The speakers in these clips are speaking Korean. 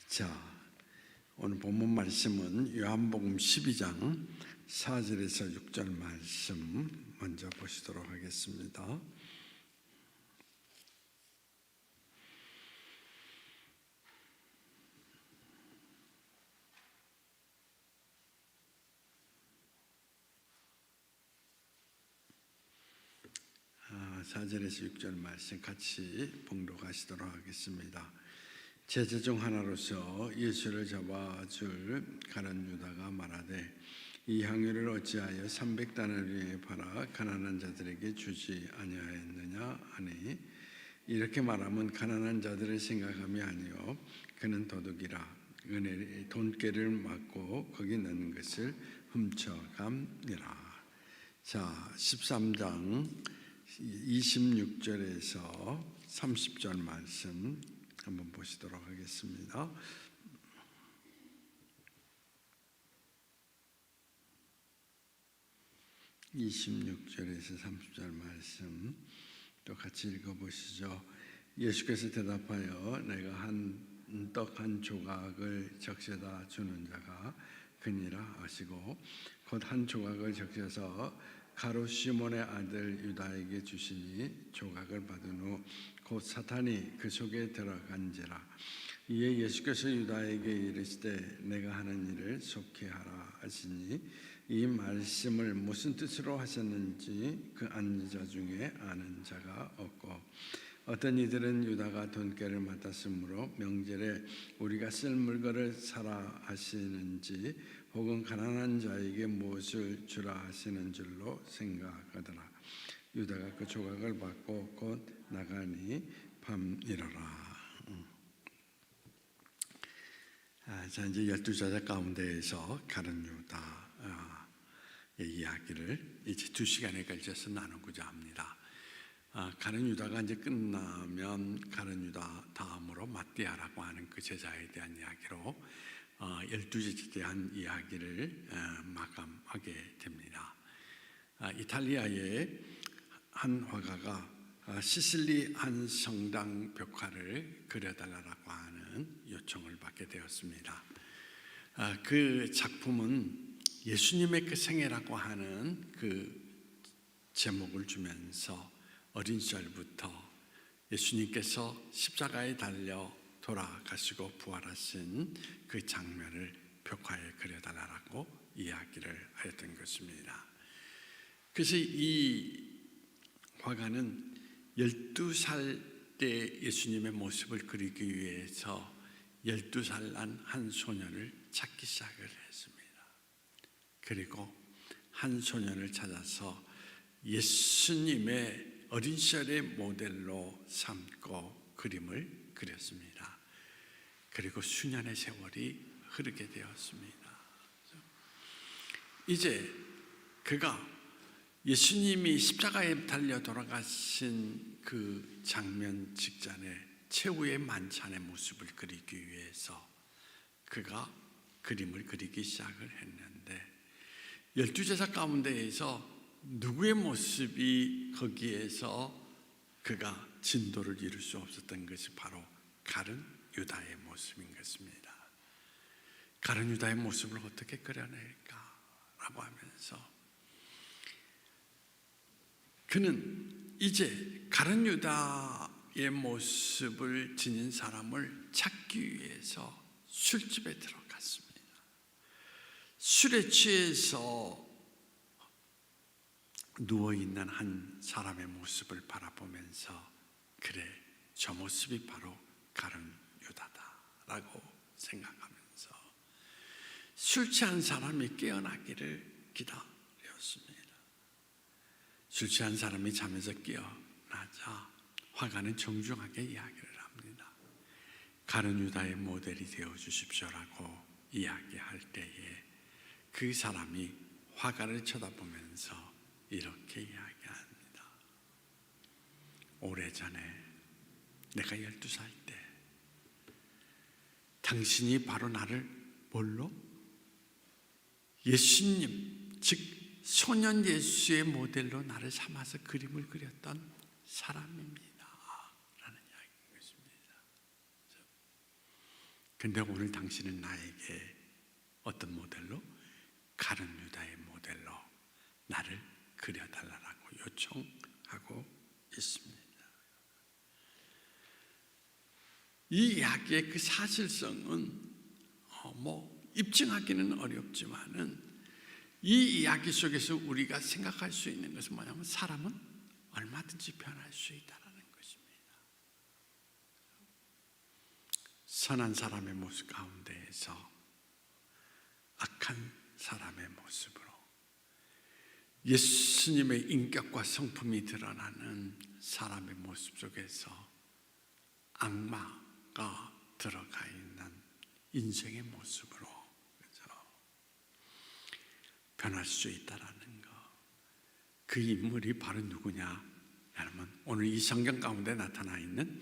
자, 오늘 본문 말씀은 요한복음 12장 4절에서 6절 말씀 먼저 보시도록 하겠습니다. 아, 4절에서 6절 말씀 같이 봉독하시도록 하겠습니다. 제자 중 하나로서 예수를 잡아줄 가룟 유다가 말하되 이 향유를 어찌하여 300다나리에 팔아 가난한 자들에게 주지 아니하였느냐 하니, 이렇게 말하면 가난한 자들을 생각함이 아니요 그는 도둑이라 은혜 돈깨를 맞고 거기 넣는 것을 훔쳐감니라. 자, 13장 26절에서 30절 말씀 한번 보시도록 하겠습니다. (26절에서 30절) 말씀 또 같이 읽어보시죠. 예수께서 대답하여 내가 떡 한 조각을 적셔다 주는 자가 그니라 하시고, 곧 한 조각을 적셔서 가룟 시몬의 아들 유다에게 주시니, 조각을 받은 후 곧 사탄이 그 속에 들어간지라. 이에 예수께서 유다에게 이르시되 내가 하는 일을 속히 하라 하시니, 이 말씀을 무슨 뜻으로 하셨는지 그 앉은 자 중에 아는 자가 없고, 어떤 이들은 유다가 돈깨를 맡았으므로 명절에 우리가 쓸 물건을 사라 하시는지, 혹은 가난한 자에게 무엇을 주라 하시는 줄로 생각하더라. 유다가 그 조각을 받고 곧 나가니 밤이러라. 자, 이제 12제자 가운데에서 가룟 유다의 이야기를 이제 2시간에 걸쳐서 나누고자 합니다. 가룟 유다가 이제 끝나면 가룟 유다 다음으로 마띠아라고 하는 그 제자에 대한 이야기로 12제자에 대한 이야기를 마감하게 됩니다. 이탈리아의 한 화가가 시실리 한 성당 벽화를 그려달라고 하는 요청을 받게 되었습니다. 그 작품은 예수님의 그 생애라고 하는 그 제목을 주면서 어린 시절부터 예수님께서 십자가에 달려 돌아가시고 부활하신 그 장면을 벽화에 그려달라고 이야기를 하였던 것입니다. 그래서 이 화가는 12살 때 예수님의 모습을 그리기 위해서 12살 난 한 소년을 찾기 시작을 했습니다. 그리고 한 소년을 찾아서 예수님의 어린 시절의 모델로 삼고 그림을 그렸습니다. 그리고 수년의 세월이 흐르게 되었습니다. 이제 그가 예수님이 십자가에 달려 돌아가신 그 장면 직전에 최후의 만찬의 모습을 그리기 위해서 그가 그림을 그리기 시작을 했는데, 12제자 가운데에서 누구의 모습이 거기에서 그가 진도를 이룰 수 없었던 것이 바로 가룟 유다의 모습인 것입니다. 가룟 유다의 모습을 어떻게 그려낼까라고 하면서 그는 이제 가룟 유다의 모습을 지닌 사람을 찾기 위해서 술집에 들어갔습니다. 술에 취해서 누워있는 한 사람의 모습을 바라보면서, 그래, 저 모습이 바로 가룟 유다다라고 생각하면서 술 취한 사람이 깨어나기를 기다렸습니다. 술 취한 사람이 잠에서 깨어나자 화가는 정중하게 이야기를 합니다. 가룟 유다의 모델이 되어 주십시오라고 이야기할 때에 그 사람이 화가를 쳐다보면서 이렇게 이야기합니다. 오래전에 내가 12살 때 당신이 바로 나를 뭘로? 예수님, 즉 소년 예수의 모델로 나를 삼아서 그림을 그렸던 사람입니다 라는 이야기. 근데 오늘 당신은 나에게 어떤 모델로? 가룟 유다의 모델로 나를 그려달라고 요청하고 있습니다. 이 이야기의 그 사실성은 입증하기는 어렵지만은 이 이야기 속에서 우리가 생각할 수 있는 것은 뭐냐면 사람은 얼마든지 변할 수 있다는 것입니다. 선한 사람의 모습 가운데에서 악한 사람의 모습으로 예수님의 인격과 성품이 드러나는 사람의 모습 속에서 악마가 들어가 있는 인생의 모습으로 변할 수 있다라는 것. 그 인물이 바로 누구냐? 여러분, 오늘 이 성경 가운데 나타나 있는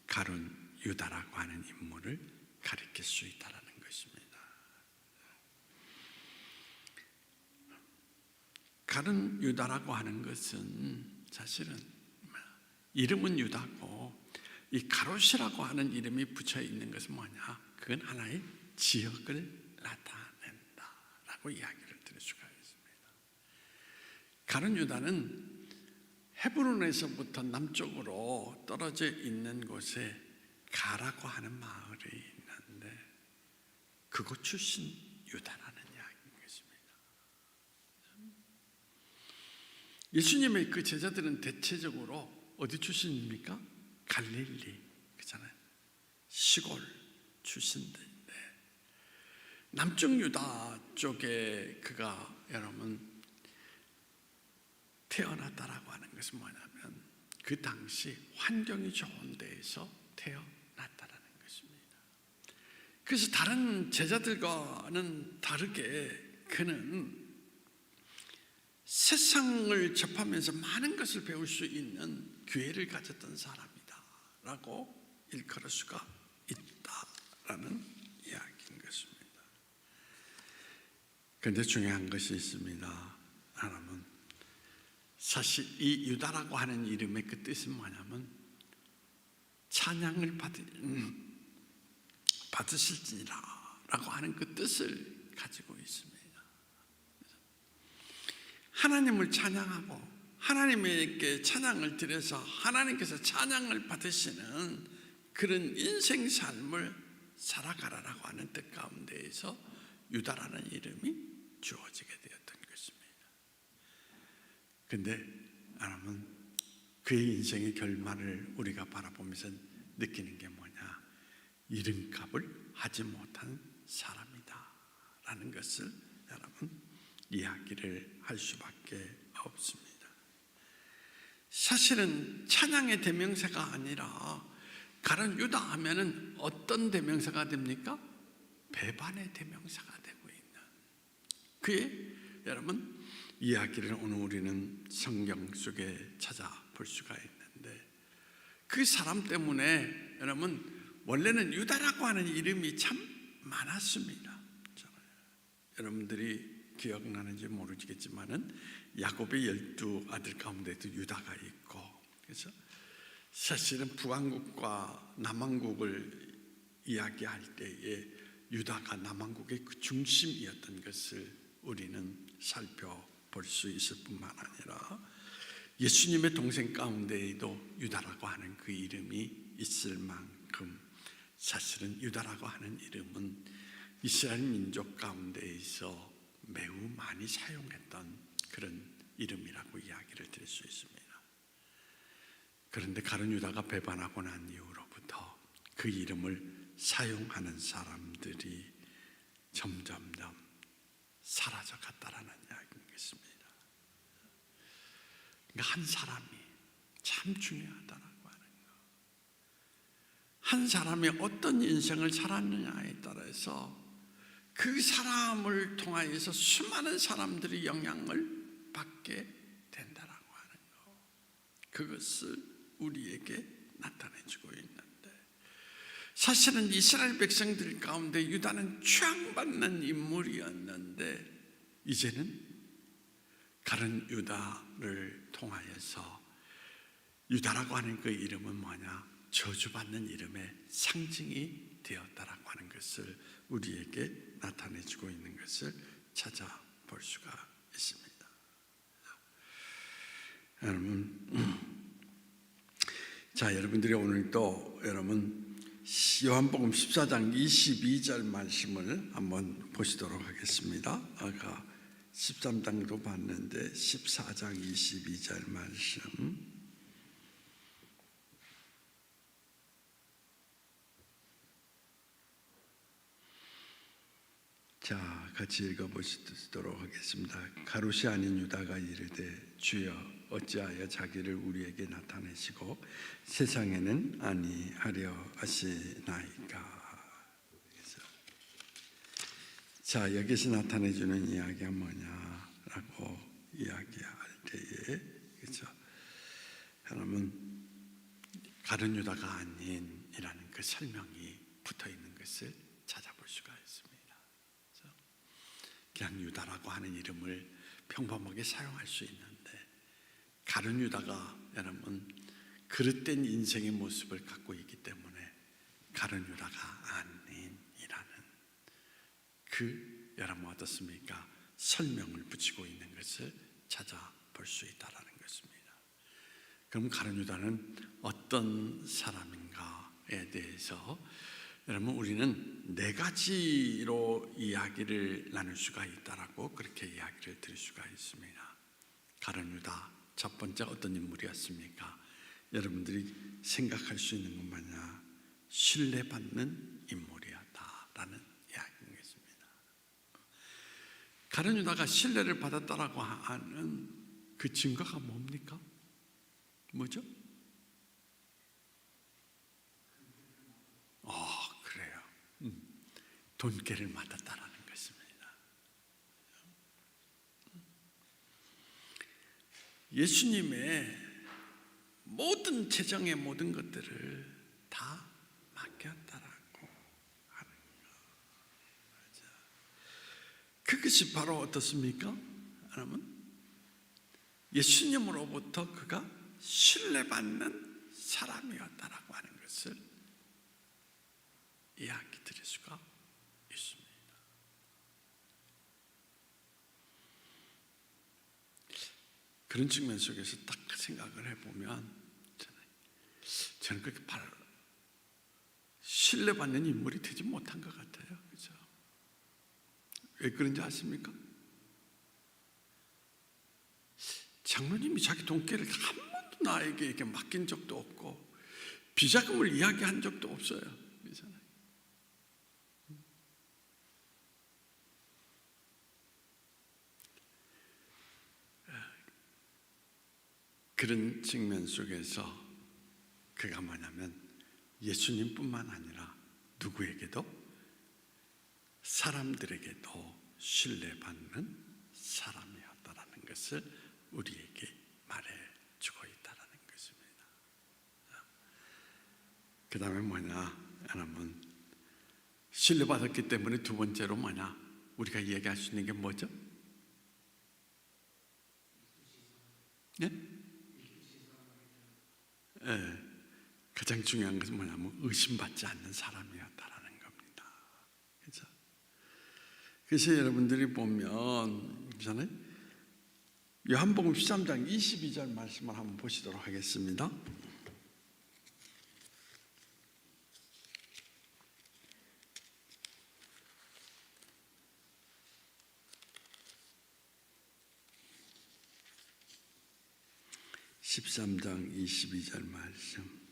가룟 유다라고 하는 인물을 가리킬 수 있다라는 것입니다. 가룟 유다라고 하는 것은 사실은 이름은 유다고 이 가롯이라고 하는 이름이 붙여 있는 것은 뭐냐? 그건 하나의 지역을 나타낸다라고 이야기를 드릴 수가 있습니다. 가룟 유다는 헤브론에서부터 남쪽으로 떨어져 있는 곳에 가라고 하는 마을이 있는데 그곳 출신 유다라는 이야기인 것입니다. 예수님의 그 제자들은 대체적으로 어디 출신입니까? 갈릴리, 그렇잖아요. 시골 출신들인데 남쪽 유다 쪽에 그가 여러분 태어났다라고 하는 것은 뭐냐면 그 당시 환경이 좋은 데에서 태어났다라는 것입니다. 그래서 다른 제자들과는 다르게 그는 세상을 접하면서 많은 것을 배울 수 있는 기회를 가졌던 사람이다라고 일컬을 수가 있다라는 이야기인 것입니다. 그런데 중요한 것이 있습니다. 여러분, 사실 이 유다라고 하는 이름의 그 뜻은 뭐냐면 찬양을 받으실지니라 라고 하는 그 뜻을 가지고 있습니다. 하나님을 찬양하고 하나님에게 찬양을 드려서 하나님께서 찬양을 받으시는 그런 인생 삶을 살아가라라고 하는 뜻 가운데에서 유다라는 이름이 주어지게 되었던 것입니다. 근데 여러분, 그의 인생의 결말을 우리가 바라보면서 느끼는 게 뭐냐? 이름값을 하지 못한 사람이다 라는 것을 여러분 이야기를 할 수밖에 없습니다. 사실은 찬양의 대명사가 아니라 가룟 유다 하면은 어떤 대명사가 됩니까? 배반의 대명사가 되고 있는 그의 여러분 이야기를 오늘 우리는 성경 속에 찾아볼 수가 있는데 그 사람 때문에 여러분 원래는 유다라고 하는 이름이 참 많았습니다. 여러분들이 기억나는지 모르겠지만은 야곱의 12아들 가운데도 유다가 있고, 그래서 사실은 북왕국과 남왕국을 이야기할 때에 유다가 남왕국의 그 중심이었던 것을 우리는 살펴볼 수 있을 뿐만 아니라 예수님의 동생 가운데에도 유다라고 하는 그 이름이 있을 만큼 사실은 유다라고 하는 이름은 이스라엘 민족 가운데에서 매우 많이 사용했던 그런 이름이라고 이야기를 드릴 수 있습니다. 그런데 가룟 유다가 배반하고 난 이후로부터 그 이름을 사용하는 사람들이 점점점 사라져 갔다라는 이야기인 것입니다. 그러니까 한 사람이 참 중요하다라고 하는 거. 한 사람이 어떤 인생을 살았느냐에 따라서 그 사람을 통하여서 수많은 사람들이 영향을 받게 된다라고 하는 거. 그것을 우리에게 나타내주고 있는데 사실은 이스라엘 백성들 가운데 유다는 추앙받는 인물이었는데 이제는 가룟 유다를 통하여서 유다라고 하는 그 이름은 뭐냐? 저주받는 이름의 상징이 되었다라고 하는 것을 우리에게 나타내주고 있는 것을 찾아볼 수가 있습니다. 여러분, 자, 여러분들이 오늘 또 여러분 요한복음 14장 22절 말씀을 한번 보시도록 하겠습니다. 아까 13장도 봤는데 14장 22절 말씀. 자, 같이 읽어보시도록 하겠습니다. 가롯이 아닌 유다가 이르되 주여 어찌하여 자기를 우리에게 나타내시고 세상에는 아니하려 하시나이까. 자, 여기서 나타내주는 이야기가 뭐냐라고 이야기할 때에, 그렇죠? 여러분, 가룟 유다가 아닌이라는 그 설명이 붙어 있는 것을 찾아볼 수가 있습니다. 그냥 유다라고 하는 이름을 평범하게 사용할 수 있는데, 가룟 유다가 여러분 그릇된 인생의 모습을 갖고 있기 때문에 가룟 유다가 아닌이라는 그 여러분 어떻습니까? 설명을 붙이고 있는 것을 찾아볼 수 있다라는 것입니다. 그럼 가룟 유다는 어떤 사람인가에 대해서 여러분 우리는 네 가지로 이야기를 나눌 수가 있다라고 그렇게 이야기를 드릴 수가 있습니다. 가룟 유다 첫 번째 어떤 인물이었습니까? 여러분들이 생각할 수 있는 것 마냥 신뢰받는 인물이었다라는 이야기인 것입니다. 가룟 유다가 신뢰를 받았다라고 하는 그 증거가 뭡니까? 뭐죠? 그래요. 돈깨를 맞았다라는 것입니다. 예수님의 모든 재정의 모든 것들을 다 맡겼다라고 하는 거. 그것이 바로 어떻습니까? 여러분, 예수님으로부터 그가 신뢰받는 사람이었다라고 하는 것을 이야기 드릴 수가 있습니다. 그런 측면 속에서 딱 생각을 해보면 저는 그렇게 신뢰받는 인물이 되지 못한 것 같아요. 그렇죠? 왜 그런지 아십니까? 장로님이 자기 돈깨를 한 번도 나에게 이렇게 맡긴 적도 없고 비자금을 이야기한 적도 없어요. 그렇잖아요. 그런 측면 속에서 그가 뭐냐면 예수님뿐만 아니라 누구에게도 사람들에게도 신뢰받는 사람이었다라는 것을 우리에게 말해주고 있다라는 것입니다. 그 다음에 뭐냐, 여러분 신뢰받았기 때문에 두 번째로 뭐냐, 우리가 이야기할 수 있는 게 뭐죠? 네? 가장 중요한 것은 뭐냐면 의심받지 않는 사람이었다라는 겁니다. 그렇죠? 그래서 여러분들이 보면 그렇잖아요? 요한복음 13장 22절 말씀을 한번 보시도록 하겠습니다. (13장 22절) 말씀.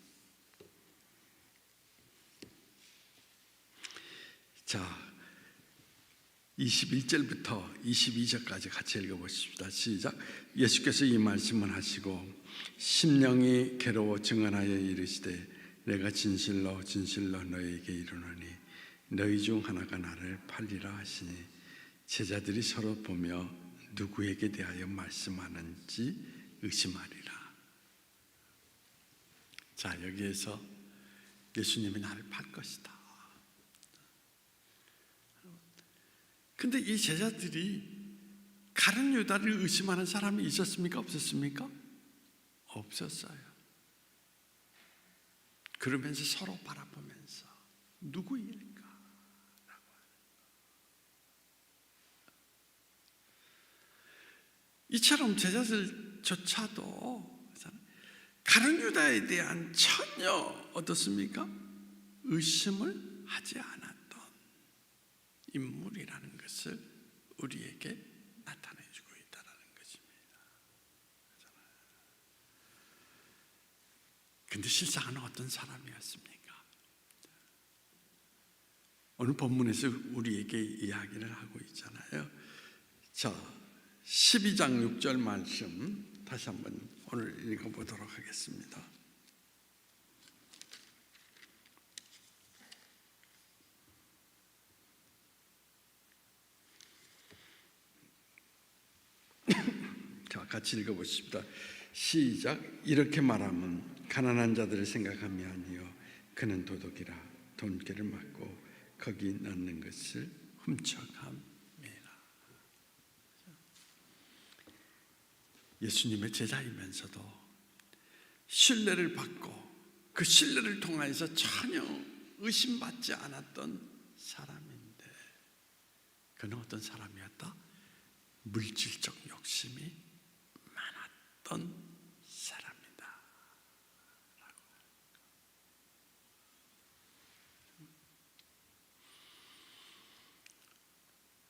자, 21절부터 22절까지 같이 읽어보십시다. 시작. 예수께서 이 말씀을 하시고 심령이 괴로워 증언하여 이르시되 내가 진실로 진실로 너희에게 이르노니 너희 중 하나가 나를 팔리라 하시니 제자들이 서로 보며 누구에게 대하여 말씀하는지 의심하리라. 자, 여기에서 예수님이 나를 팔 것이다. 근데 이 제자들이 가룟 유다를 의심하는 사람이 있었습니까? 없었습니까? 없었어요. 그러면서 서로 바라보면서 누구일까? 이처럼 제자들조차도 가룟 유다에 대한 전혀 어떻습니까? 의심을 하지 않았던 인물이라는 것을 우리에게 나타내주고 있다는 것입니다. 그런데 실상은 어떤 사람이었습니까? 오늘 본문에서 우리에게 이야기를 하고 있잖아요. 자, 12장 6절 말씀 다시 한번 오늘 읽어보도록 하겠습니다. 자, 같이 읽어보십시다. 시작. 이렇게 말하면 가난한 자들을 생각함이 아니요 그는 도둑이라 돈꾀를 맞고 거기 넣는 것을 훔쳐감. 예수님의 제자이면서도 신뢰를 받고 그 신뢰를 통해서 전혀 의심받지 않았던 사람인데 그는 어떤 사람이었다? 물질적 욕심이 많았던 사람이다.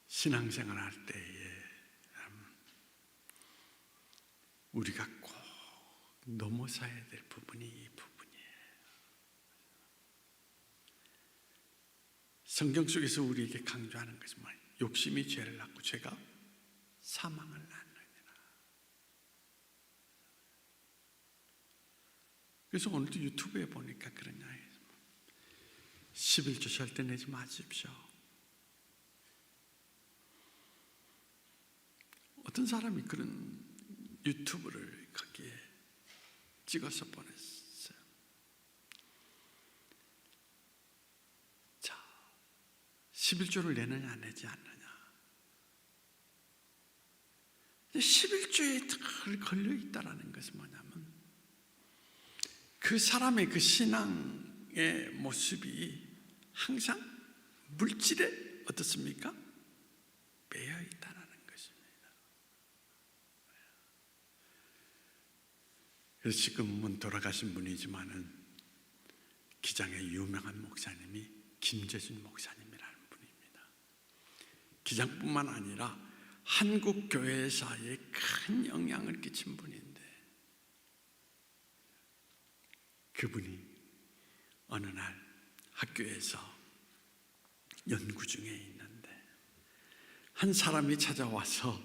신앙생활 할 때에 우리가 꼭 넘어서야 될 부분이 이 부분이에요. 성경 속에서 우리에게 강조하는 것은 뭐예요? 욕심이 죄를 낳고 죄가 사망을 낳느니라. 그래서 오늘도 유튜브에 보니까 그러냐, 11조 절대 내지 마십시오. 어떤 사람이 그런 유튜브를 거기에 찍어서 보냈어요. 자, 11조를 내느냐 안 내지 않느냐. 11조에 걸려 있다라는 것은 뭐냐면 그 사람의 그 신앙의 모습이 항상 물질에 어떻습니까? 매여 있다라는 것입니다. 그래서 지금은 돌아가신 분이지만은 기장의 유명한 목사님이 김재준 목사님이라는 분입니다. 기장뿐만 아니라 한국 교회사에 큰 영향을 끼친 분인데 그분이 어느 날 학교에서 연구 중에 있는데 한 사람이 찾아와서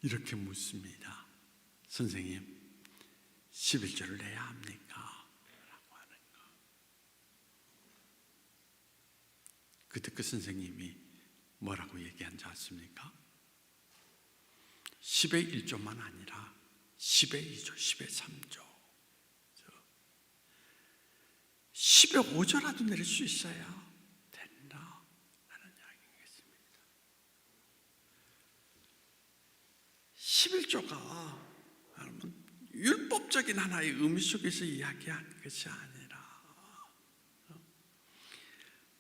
이렇게 묻습니다. 선생님, 11조를 내야 합니까? 라고 하는 거. 그때 그 선생님이 뭐라고 얘기한 줄 아십니까? 10의 1조만 아니라 10의 2조, 10의 3조, 10의 5조라도 내릴 수 있어야 된다 라는 이야기겠습니다. 11조가 여러분 율법적인 하나의 의미 속에서 이야기한 것이 아니라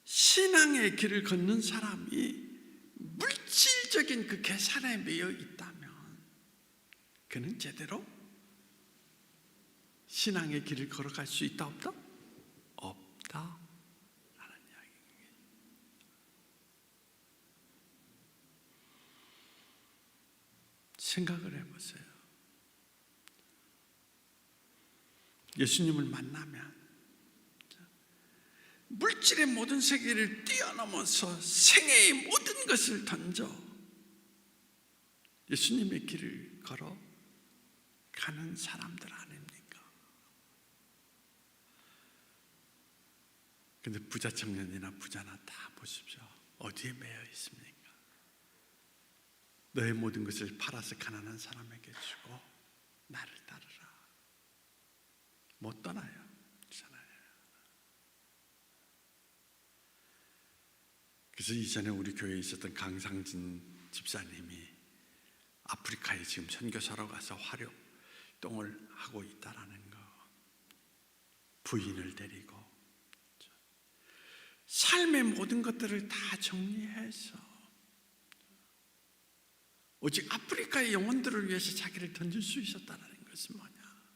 신앙의 길을 걷는 사람이 물질적인 그 계산에 매여 있다면 그는 제대로 신앙의 길을 걸어갈 수 있다 없다? 없다 라는 이야기입니다. 생각을 해보세요. 예수님을 만나면 물질의 모든 세계를 뛰어넘어서 생애의 모든 것을 던져 예수님의 길을 걸어 가는 사람들 아닙니까? 근데 부자 청년이나 부자나 다 보십시오. 어디에 매여 있습니까? 너의 모든 것을 팔아서 가난한 사람에게 주고 나를 따르라. 못 떠나요. 그래서 이전에 우리 교회에 있었던 강상진 집사님이 아프리카에 지금 선교사로 가서 활동을 하고 있다라는 거. 부인을 데리고 삶의 모든 것들을 다 정리해서 오직 아프리카의 영혼들을 위해서 자기를 던질 수 있었다는 것은 뭐냐?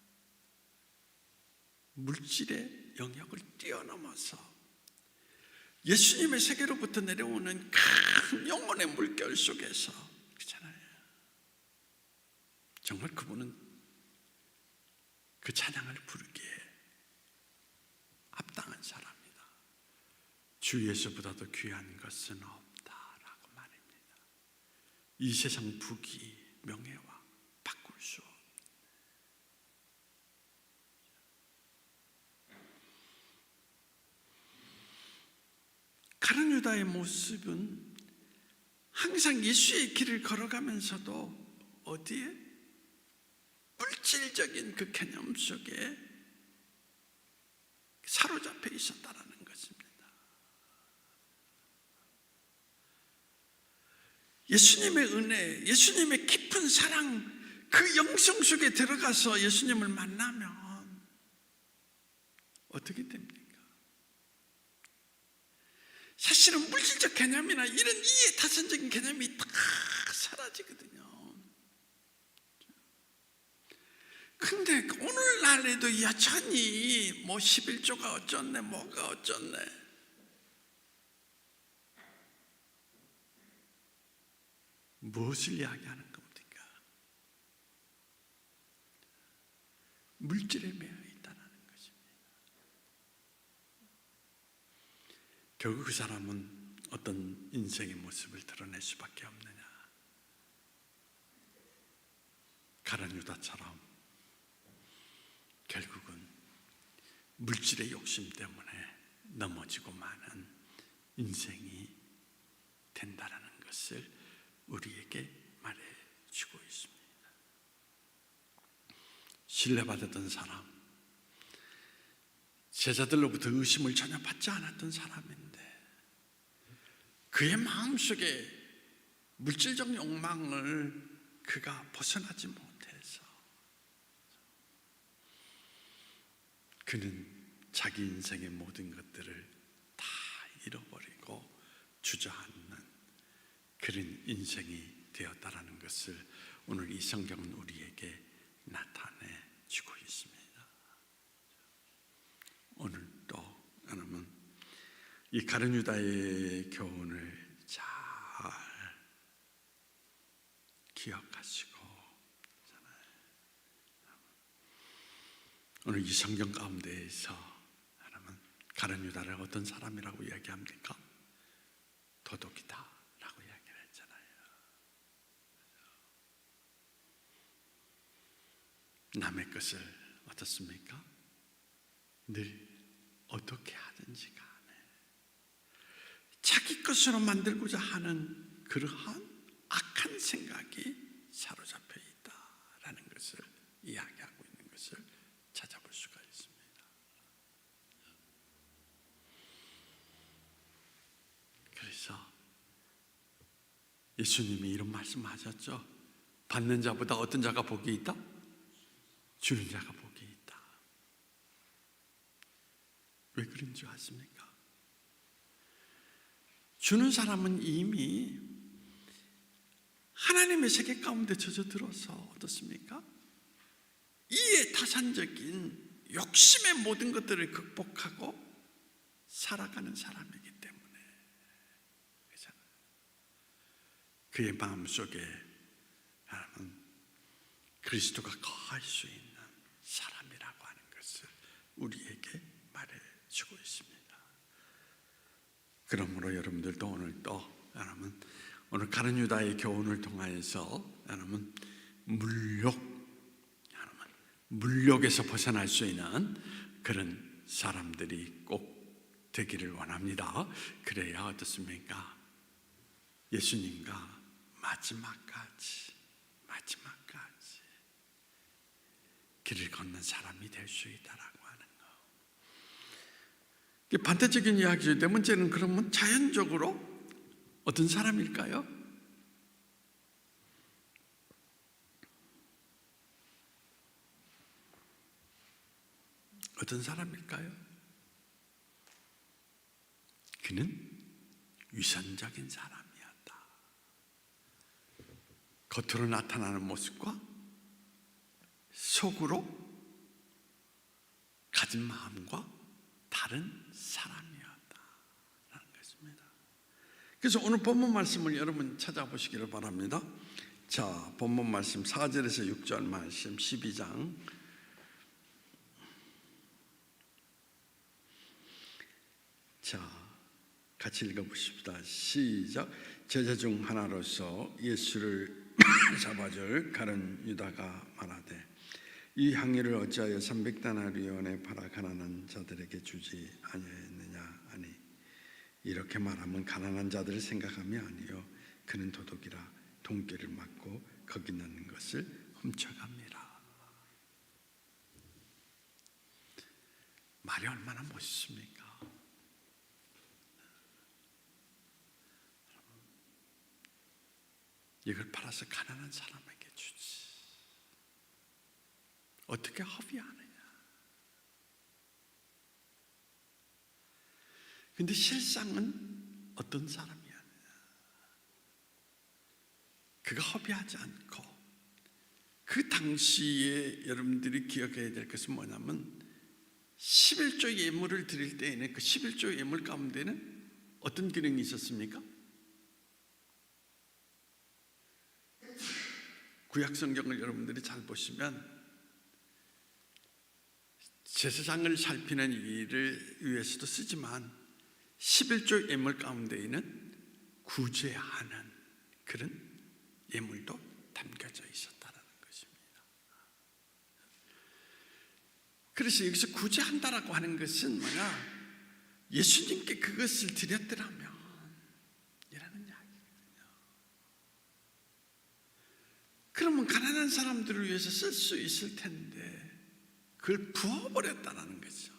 물질의 영역을 뛰어넘어서 예수님의 세계로부터 내려오는 큰 영혼의 물결 속에서, 그렇잖아요. 정말 그분은 그 찬양을 부르기에 합당한 사람이다. 주 예수보다도 귀한 것은 없다라고 말입니다. 이 세상 부귀 명예와 바꿀 수 없다. 가룟 유다의 모습은 항상 예수의 길을 걸어가면서도 어디에? 물질적인 그 개념 속에 사로잡혀 있었다라는 것입니다. 예수님의 은혜, 예수님의 깊은 사랑, 그 영성 속에 들어가서 예수님을 만나면 어떻게 됩니까? 사실은 물질적 개념이나 이런 이해 타산적인 개념이 다 사라지거든요. 근데 오늘날에도 여전히 뭐 11조가 어쩌네 뭐가 어쩌네, 무엇을 이야기하는 겁니까? 물질에 매여 있다는 것입니다. 결국 그 사람은 어떤 인생의 모습을 드러낼 수밖에 없느냐? 가룟 유다처럼 결국은 물질의 욕심 때문에 넘어지고 마는 인생이 된다라는 것을 우리에게 말해주고 있습니다. 신뢰받았던 사람, 제자들로부터 의심을 전혀 받지 않았던 사람인데 그의 마음속에 물질적 욕망을 그가 벗어나지 못해서 그는 자기 인생의 모든 것들을 다 잃어버리고 주저앉는 그런 인생이 되었다라는 것을 오늘 이 성경은 우리에게 나타내 주고 있습니다. 오늘도 여러분 이 가룟 유다의 교훈을 잘 기억하시고 오늘 이 성경 가운데에서 여러분 가룟 유다를 어떤 사람이라고 이야기합니까? 도둑이다 라고 이야기를 했잖아요. 남의 것을 어떻습니까? 늘 어떻게 하든지 간에 자기 것으로 만들고자 하는 그러한 악한 생각이 사로잡혀 있다라는 것을 이야기하고 있는 것을 찾아볼 수가 있습니다. 그래서 예수님이 이런 말씀하셨죠. 받는 자보다 어떤 자가 복이 있다? 주는 자가 복이 있다. 왜 그런 줄 아십니까? 주는 사람은 이미 하나님의 세계 가운데 젖어들어서 어떻습니까? 이에 타산적인 욕심의 모든 것들을 극복하고 살아가는 사람이기 때문에 그렇잖아요. 그의 마음속에 하나님은 그리스도가 거할 수 있는 사람이라고 하는 것을 우리에게 말해주고 있습니다. 그러므로 여러분들도 오늘도 여러분 오늘 가룟 유다의 교훈을 통하여서 여러분 물욕에서 벗어날 수 있는 그런 사람들이 꼭 되기를 원합니다. 그래야 어떻습니까? 예수님과 마지막까지 길을 걷는 사람이 될 수 있다라고 하는 거. 이게 반대적인 이야기죠. 네 번째는 그러면 자연적으로 어떤 사람일까요? 어떤 사람일까요? 그는 위선적인 사람이었다. 겉으로 나타나는 모습과 속으로 가진 마음과 다른 사람이었다라는 것입니다. 그래서 오늘 본문 말씀을 여러분 찾아보시기를 바랍니다. 자, 본문 말씀 4절에서 6절 말씀 12장. 자, 같이 읽어보십시다. 시작. 제자 중 하나로서 예수를 잡아줄 가룟 유다가 말하되 이 향유를 어찌하여 300데나리온에 팔아 가난한 자들에게 주지 아니하였느냐 하니 이렇게 말하면 가난한 자들을 생각함이 아니요 그는 도둑이라 돈꾀를 맞고 거기 넣는 것을 훔쳐갑니다. 말이 얼마나 멋있습니까? 이걸 팔아서 가난한 사람에게 주지. 어떻게 합의하느냐? 근데 실상은 어떤 사람이었느냐? 그가 합의하지 않고 그 당시에 여러분들이 기억해야 될 것은 뭐냐면 11조 예물을 드릴 때에는 그 11조 예물 가운데는 어떤 기능이 있었습니까? 구약 성경을 여러분들이 잘 보시면 제사장을 살피는 일을 위해서도 쓰지만 11조 예물 가운데에는 구제하는 그런 예물도 담겨져 있었다는 것입니다. 그래서 여기서 구제한다라고 하는 것은 뭐냐? 예수님께 그것을 드렸더라면 이라는 이야기거든요. 그러면 가난한 사람들을 위해서 쓸 수 있을 텐데 그걸 부어버렸다는 거죠.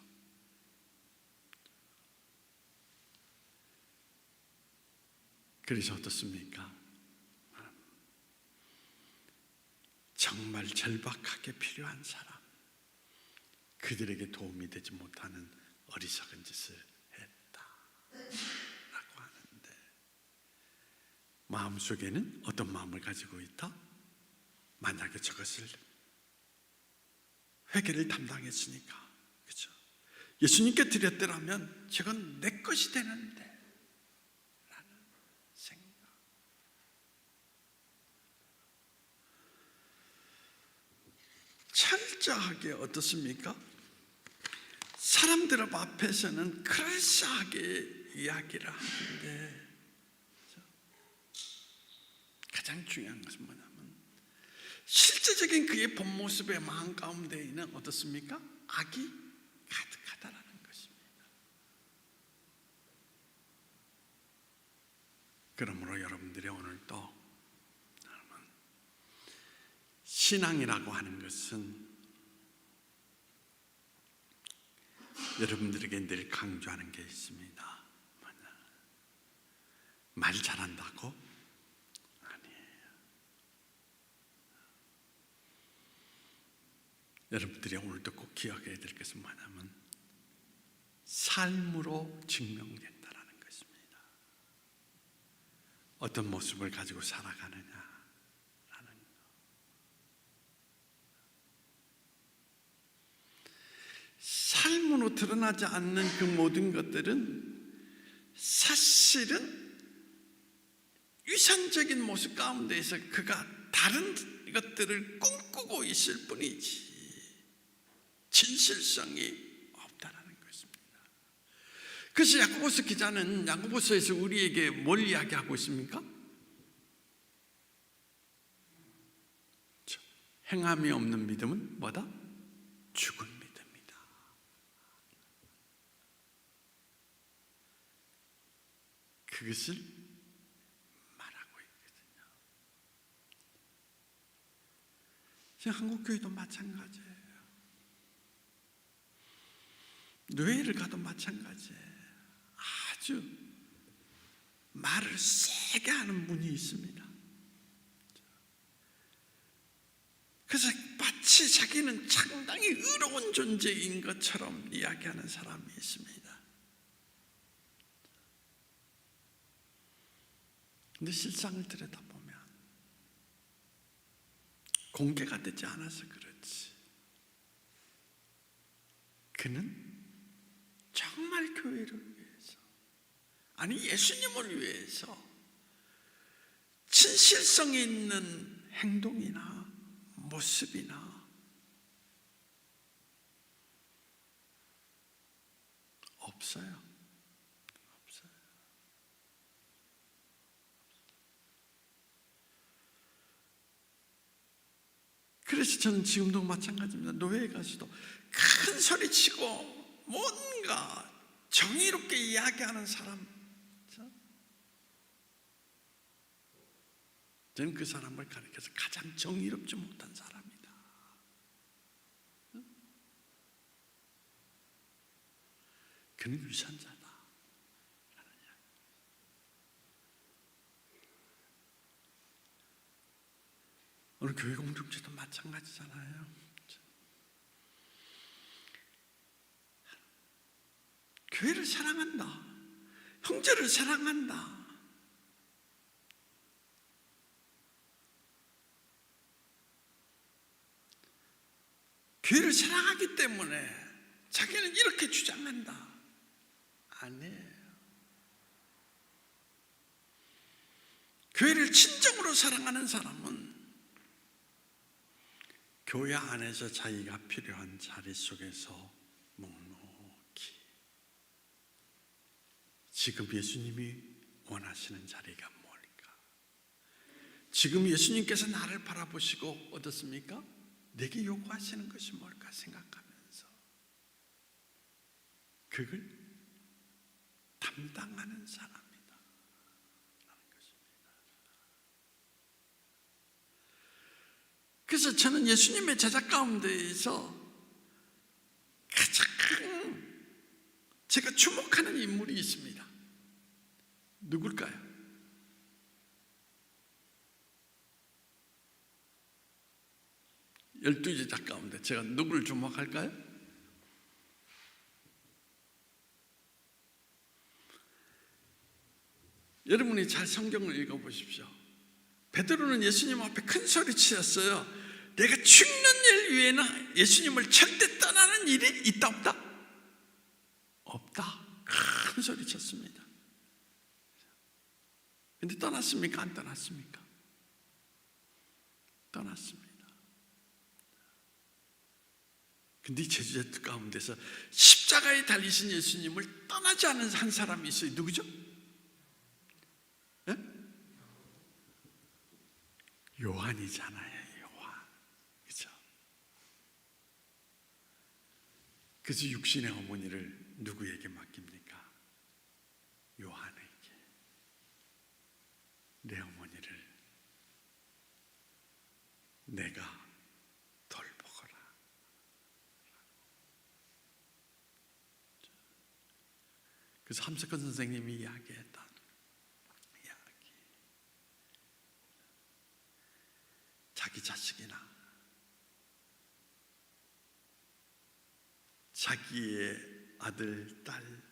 그래서 어떻습니까? 정말 절박하게 필요한 사람, 그들에게 도움이 되지 못하는 어리석은 짓을 했다라고 하는데 마음속에는 어떤 마음을 가지고 있다? 만약에 저것을 회개를 담당했으니까, 그렇죠? 예수님께 드렸더라면 저건 내 것이 되는데 라는 생각. 철저하게 어떻습니까? 사람들 앞에서는 그럴싸하게 이야기를 하는데 가장 중요한 것은 뭐냐면 실제적인 그의 본 모습의 마음 가운데에는 어떻습니까? 악이 가득하다라는 것입니다. 그러므로 여러분들이 오늘 또 신앙이라고 하는 것은 여러분들에게 늘 강조하는 게 있습니다. 말 잘한다고? 아니에요. 여러분들이 오늘도 꼭 기억해야 될 것은 뭐냐면 삶으로 증명된다라는 것입니다. 어떤 모습을 가지고 살아가느냐 라는 것. 삶으로 드러나지 않는 그 모든 것들은 사실은 위선적인 모습 가운데에서 그가 다른 것들을 꿈꾸고 있을 뿐이지 진실성이 없다라는 것입니다. 그래서 야고보서 기자는 야고보서에서 우리에게 뭘 이야기하고 있습니까? 행함이 없는 믿음은 뭐다? 죽은 믿음이다. 그것을 말하고 있거든요. 지금 한국교회도 마찬가지예요. 뇌를 가도 마찬가지예요. 아주 말을 세게 하는 분이 있습니다. 그래서 마치 자기는 상당히 의로운 존재인 것처럼 이야기하는 사람이 있습니다. 근데 실상을 들여다보면 공개가 되지 않아서 그렇지, 그는 정말 교회를 위해서, 아니 예수님을 위해서 진실성이 있는 행동이나 모습이나 없어요. 없어요. 그래서 저는 지금도 마찬가지입니다. 노예에 가서도 큰 소리 치고 뭔가 정의롭게 이야기하는 사람, 저는 그 사람을 가리켜서 가장 정의롭지 못한 사람이다. 그는 유산자다. 오늘 교회 공동체도 마찬가지잖아요. 교회를 사랑한다, 형제를 사랑한다, 교회를 사랑하기 때문에 자기는 이렇게 주장한다. 아니에요. 교회를 진정으로 사랑하는 사람은 교회 안에서 자기가 필요한 자리 속에서 묵묵히 지금 예수님이 원하시는 자리가 뭘까? 지금 예수님께서 나를 바라보시고 어떻습니까? 내게 요구하시는 것이 뭘까 생각하면서 그걸 담당하는 사람이다 라는 것입니다. 그래서 저는 예수님의 제자 가운데에서 가장 제가 주목하는 인물이 있습니다. 누굴까요? 12제자 가운데 제가 누구를 주목할까요? 여러분이 잘 성경을 읽어보십시오. 베드로는 예수님 앞에 큰 소리 치셨어요. 내가 죽는 일 위에는 예수님을 절대 떠나는 일이 있다 없다? 없다. 큰 소리 쳤습니다. 근데 떠났습니까? 안 떠났습니까? 떠났습니다. 근데 제자들 가운데서 십자가에 달리신 예수님을 떠나지 않은 한 사람이 있어요. 누구죠? 네? 요한이잖아요. 요한. 그렇죠? 그래서 육신의 어머니를 누구에게 맡깁니까? 요한에게. 내 어머니를 내가 돌보거라. 그래서 함석헌 선생님이 이야기했던 이야기, 자기 자식이나 자기의 아들, 딸,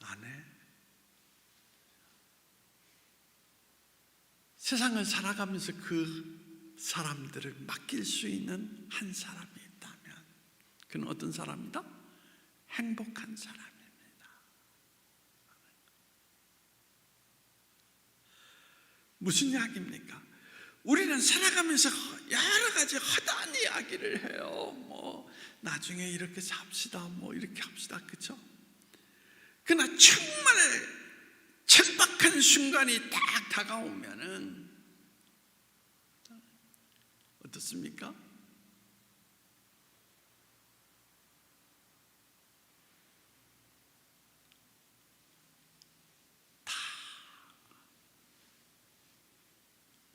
아내, 세상을 살아가면서 그 사람들을 맡길 수 있는 한 사람이 있다면 그는 어떤 사람이다? 행복한 사람입니다. 무슨 이야기입니까? 우리는 살아가면서 여러 가지 허다한 이야기를 해요. 뭐 나중에 이렇게 삽시다, 뭐 이렇게 합시다, 그렇죠? 그러나 정말 절박한 순간이 딱 다가오면은 어떻습니까? 다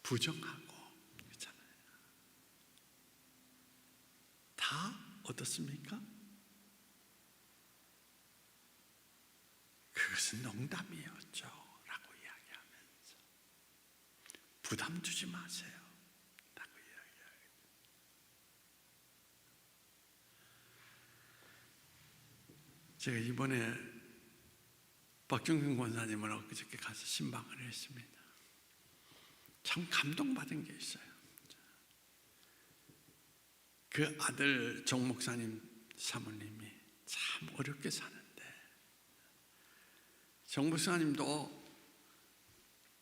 부정하고 그렇잖아요. 다 어떻습니까? 그것은 농담이었죠 라고 이야기하면서 부담 주지 마세요 라고 이야기하겠죠. 제가 이번에 박종균 권사님을 엊그저께 가서 신방을 했습니다. 참 감동받은 게 있어요. 그 아들 정 목사님 사모님이 참 어렵게 사는데 정 목사님도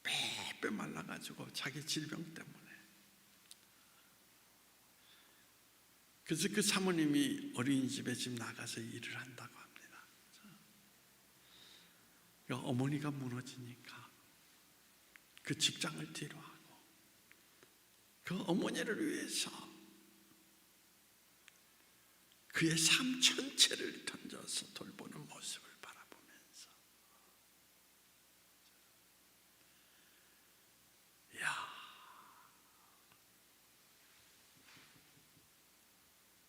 빼빼 말라가지고 자기 질병 때문에, 그래서 그 사모님이 어린이집에 지금 나가서 일을 한다고 합니다. 그러니까 어머니가 무너지니까 그 직장을 뒤로 하고 그 어머니를 위해서 그의 삶 전체를 던져서 돌보는 모습을 바라보면서, 야,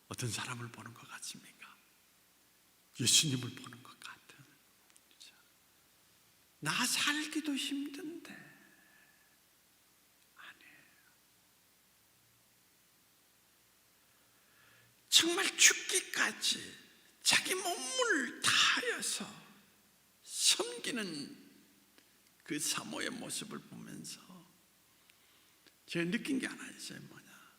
어떤 사람을 보는 것 같습니까? 예수님을 보는 것 같은. 나 살기도 힘든데 아니에요. 정말 죽기까지 자기 몸을 다하여서 섬기는 그 사모의 모습을 보면서 제가 느낀 게 하나 있어요. 뭐냐,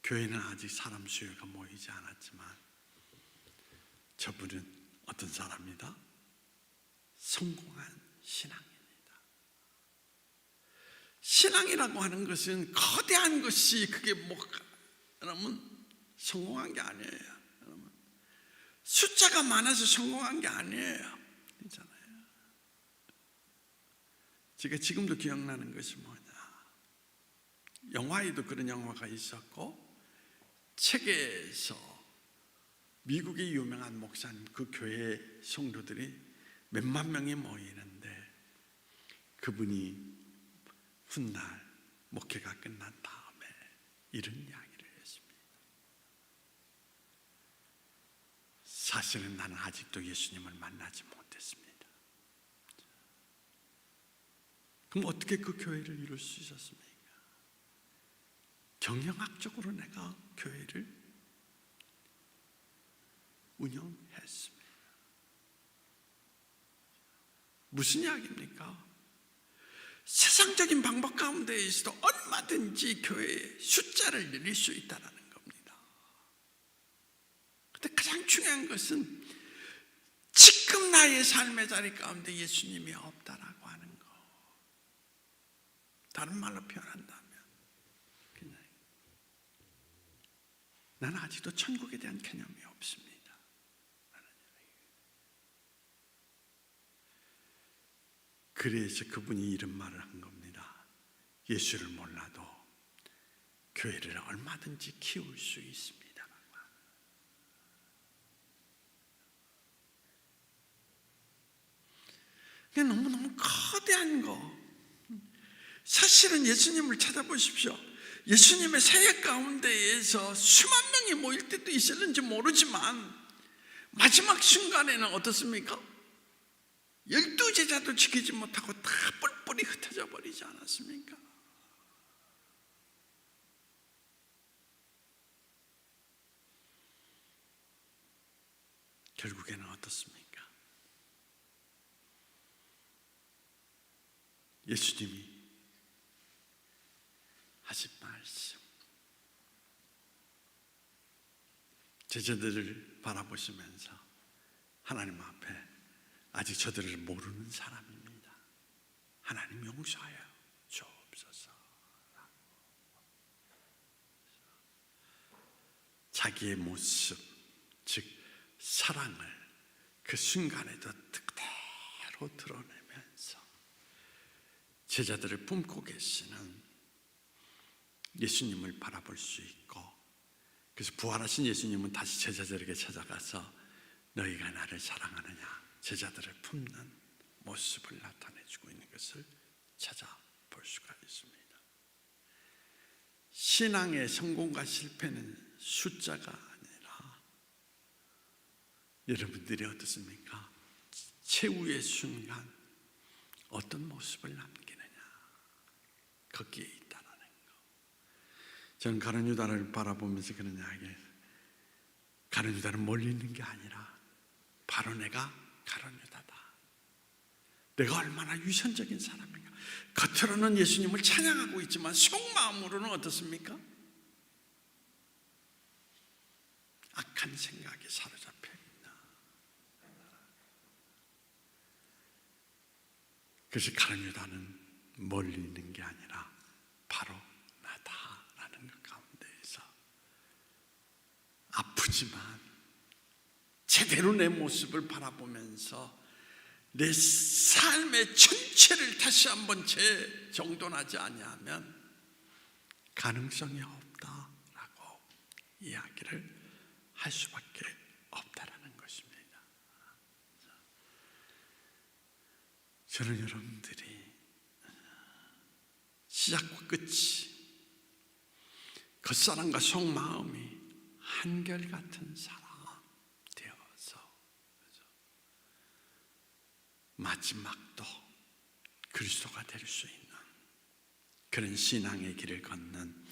교회는 아직 사람 수요가 모이지 않았지만 저분은 어떤 사람이다? 성공한 신앙입니다. 신앙이라고 하는 것은 거대한 것이 그게 뭐가 여러분 성공한 게 아니에요. 여러분, 숫자가 많아서 성공한 게 아니에요. 있잖아요. 제가 지금도 기억나는 것이 뭐냐, 영화에도 그런 영화가 있었고 책에서 미국의 유명한 목사님, 그 교회 성도들이 몇만 명이 모이는데 그분이 훗날 목회가 끝난 다음에 이런 이야기를 했습니다. 사실은 나는 아직도 예수님을 만나지 못했습니다. 그럼 어떻게 그 교회를 이룰 수 있었습니까? 경영학적으로 내가 교회를 운영했습니다. 무슨 이야기입니까? 세상적인 방법 가운데에서도 얼마든지 교회의 숫자를 늘릴 수 있다는 겁니다. 그런데 가장 중요한 것은 지금 나의 삶의 자리 가운데 예수님이 없다라고 하는 거. 다른 말로 표현한다면 그냥 나는 아직도 천국에 대한 개념이 없습니다. 그래서 그분이 이런 말을 한 겁니다. 예수를 몰라도 교회를 얼마든지 키울 수 있습니다. 너무너무 거대한 거. 사실은 예수님을 찾아보십시오. 예수님의 사역 가운데에서 수만 명이 모일 때도 있었는지 모르지만 마지막 순간에는 어떻습니까? 12제자도 지키지 못하고 다 뿔뿔이 흩어져 버리지 않았습니까? 결국에는 어떻습니까? 예수님이 하신 말씀, 제자들을 바라보시면서 하나님 앞에 아직 저들을 모르는 사람입니다. 하나님 용서하여 주옵소서. 자기의 모습, 즉 사랑을 그 순간에도 그대로 드러내면서 제자들을 품고 계시는 예수님을 바라볼 수 있고, 그래서 부활하신 예수님은 다시 제자들에게 찾아가서 너희가 나를 사랑하느냐, 제자들을 품는 모습을 나타내주고 있는 것을 찾아볼 수가 있습니다. 신앙의 성공과 실패는 숫자가 아니라 여러분들이 어떻습니까? 최후의 순간 어떤 모습을 남기느냐, 거기에 있다는 거. 저는 가룟 유다를 바라보면서 그런 이야기예요. 가룟 유다는 멀리 있는 게 아니라 바로 내가 가룟 유다다. 내가 얼마나 위선적인 사람인가. 겉으로는 예수님을 찬양하고 있지만 속마음으로는 어떻습니까? 악한 생각에 사로잡혀 있다. 그래서 가룟 유다는 멀리 있는 게 아니라 바로 나다라는 것 가운데에서 아프지만 제대로 내 모습을 바라보면서 내 삶의 전체를 다시 한번 재정돈하지 아니하면 가능성이 없다라고 이야기를 할 수밖에 없다라는 것입니다. 저는 여러분들이 시작과 끝이 겉사람과 속마음이 한결같은 사람 되어서 마지막도 그리스도가 될 수 있는 그런 신앙의 길을 걷는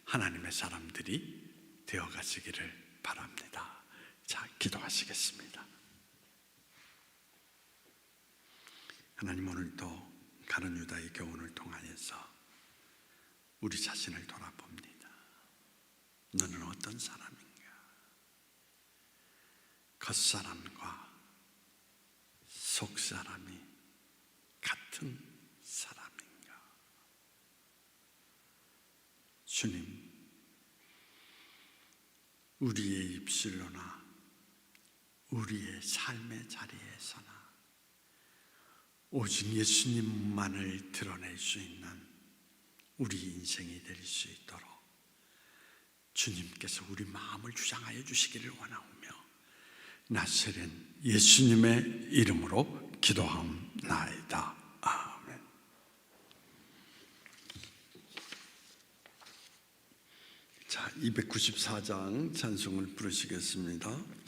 하나님의 사람들이 되어가시기를 바랍니다. 자, 기도하시겠습니다. 하나님, 오늘도 가룟 유다의 교훈을 통하여서 우리 자신을 돌아봅니다. 너는 어떤 사람인가? 겉사람과 속사람이 같은 사람인가? 주님, 우리의 입술로나 우리의 삶의 자리에서나 오직 예수님만을 드러낼 수 있는 우리 인생이 될 수 있도록 주님께서 우리 마음을 주장하여 주시기를 원하오며 나사렛 예수님의 이름으로 기도하옵나이다. 아멘. 자, 294장 찬송을 부르시겠습니다.